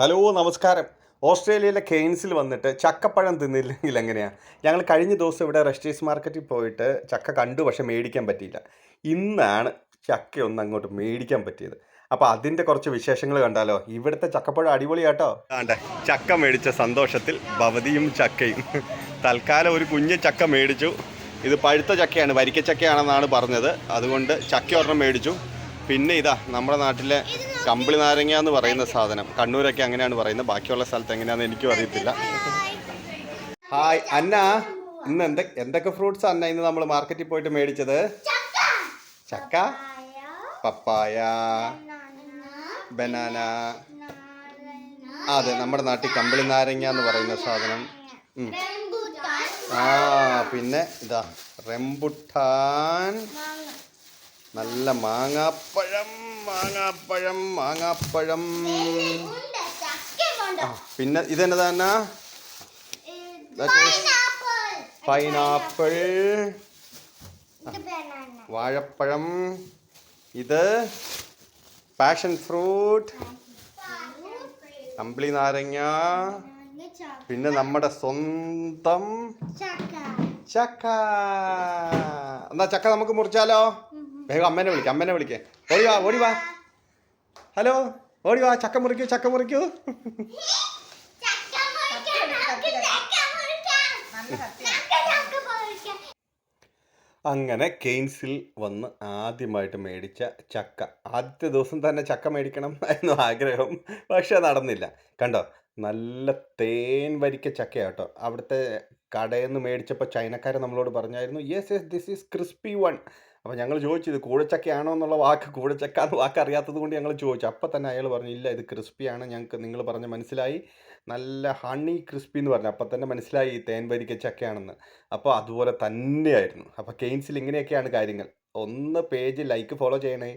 Hello നമസ്കാരം. ഓസ്ട്രേലിയയിലെ കെയ്ൻസിൽ വന്നിട്ട് ചക്കപ്പഴം തിന്നില്ലെങ്കിൽ എങ്ങനെയാണ്? ഞങ്ങൾ കഴിഞ്ഞ ദിവസം ഇവിടെ റെസ്റ്റീസ് മാർക്കറ്റിൽ പോയിട്ട് ചക്ക കണ്ടു, പക്ഷെ മേടിക്കാൻ പറ്റിയില്ല. ഇന്നാണ് ചക്ക ഒന്ന് അങ്ങോട്ട് മേടിക്കാൻ പറ്റിയത്. അപ്പോൾ അതിൻ്റെ കുറച്ച് വിശേഷങ്ങൾ കണ്ടാലോ? ഇവിടുത്തെ ചക്കപ്പഴം അടിപൊളിയാട്ടോ. ആണ്ടെ ചക്ക മേടിച്ച സന്തോഷത്തിൽ ഭവതിയും ചക്കയും. തൽക്കാലം ഒരു കുഞ്ഞ് ചക്ക മേടിച്ചു. ഇത് പഴുത്ത ചക്കയാണ്, വരിക്കച്ചക്കയാണെന്നാണ് പറഞ്ഞത്. അതുകൊണ്ട് ചക്ക ഒരെണ്ണം മേടിച്ചു. പിന്നെ ഇതാ നമ്മുടെ നാട്ടിലെ കമ്പിളി നാരങ്ങ എന്ന് പറയുന്ന സാധനം, കണ്ണൂരൊക്കെ അങ്ങനെയാണ് പറയുന്നത്, ബാക്കിയുള്ള സ്ഥലത്ത് എങ്ങനെയാണെന്ന് എനിക്കും അറിയത്തില്ല. ഹായ് അന്ന, ഇന്ന് എന്തൊക്കെ ഫ്രൂട്ട്സ് അന്ന ഇന്ന് നമ്മൾ മാർക്കറ്റിൽ പോയിട്ട് മേടിച്ചത്? ചക്ക, പപ്പായ, ബനാന, അതെ നമ്മുടെ നാട്ടിൽ കമ്പിളി നാരങ്ങ എന്ന് പറയുന്ന സാധനം. പിന്നെ ഇതാ റംബുട്ടാൻ, നല്ല മാങ്ങാപ്പഴം. പിന്നെ ഇതെന്നതാ? പൈനാപ്പിൾ, വാഴപ്പഴം, ഇത് പാഷൻ ഫ്രൂട്ട്, കമ്പിളി നാരങ്ങ, പിന്നെ നമ്മുടെ സ്വന്തം ചക്ക. എന്നാ ചക്ക നമുക്ക് മുറിച്ചാലോ? വേഗം അമ്മേനെ വിളിക്കേ. ഓടി വാ. ഹലോ, ഓടി വാ. ചക്ക മുറിക്കൂ. അങ്ങനെ കെയ്ൻസിൽ വന്ന് ആദ്യമായിട്ട് മേടിച്ച ചക്ക. ആദ്യത്തെ ദിവസം തന്നെ ചക്ക മേടിക്കണം എന്ന് ആഗ്രഹം, പക്ഷെ നടന്നില്ല. കണ്ടോ, നല്ല തേൻ വരിക്ക ചക്കയാട്ടോ. അവിടുത്തെ കടയിൽ നിന്ന് മേടിച്ചപ്പോൾ ചൈനക്കാർ നമ്മളോട് പറഞ്ഞായിരുന്നു, yes this is crispy one. അപ്പോൾ ഞങ്ങൾ ചോദിച്ചു, ഇത് കൂഴച്ചക്കയാണോ എന്നുള്ള കൂഴച്ചക്ക എന്ന് വാക്ക് അറിയാത്തത് കൊണ്ട് ഞങ്ങൾ ചോദിച്ചു. അപ്പോൾ തന്നെ അയാൾ പറഞ്ഞു, ഇല്ല ഇത് ക്രിസ്പിയാണ്, ഞങ്ങൾക്ക് നിങ്ങൾ പറഞ്ഞ മനസ്സിലായി, നല്ല ഹണി ക്രിസ്പി എന്ന് പറഞ്ഞു. അപ്പോൾ തന്നെ മനസ്സിലായി തേൻ വരിക്ക ചക്കയാണെന്ന്. അപ്പോൾ അതുപോലെ തന്നെയായിരുന്നു. അപ്പോൾ കെയ്ൻസിൽ ഇങ്ങനെയൊക്കെയാണ് കാര്യങ്ങൾ. ഒന്ന് പേജ് ലൈക്ക് ഫോളോ ചെയ്യണേ.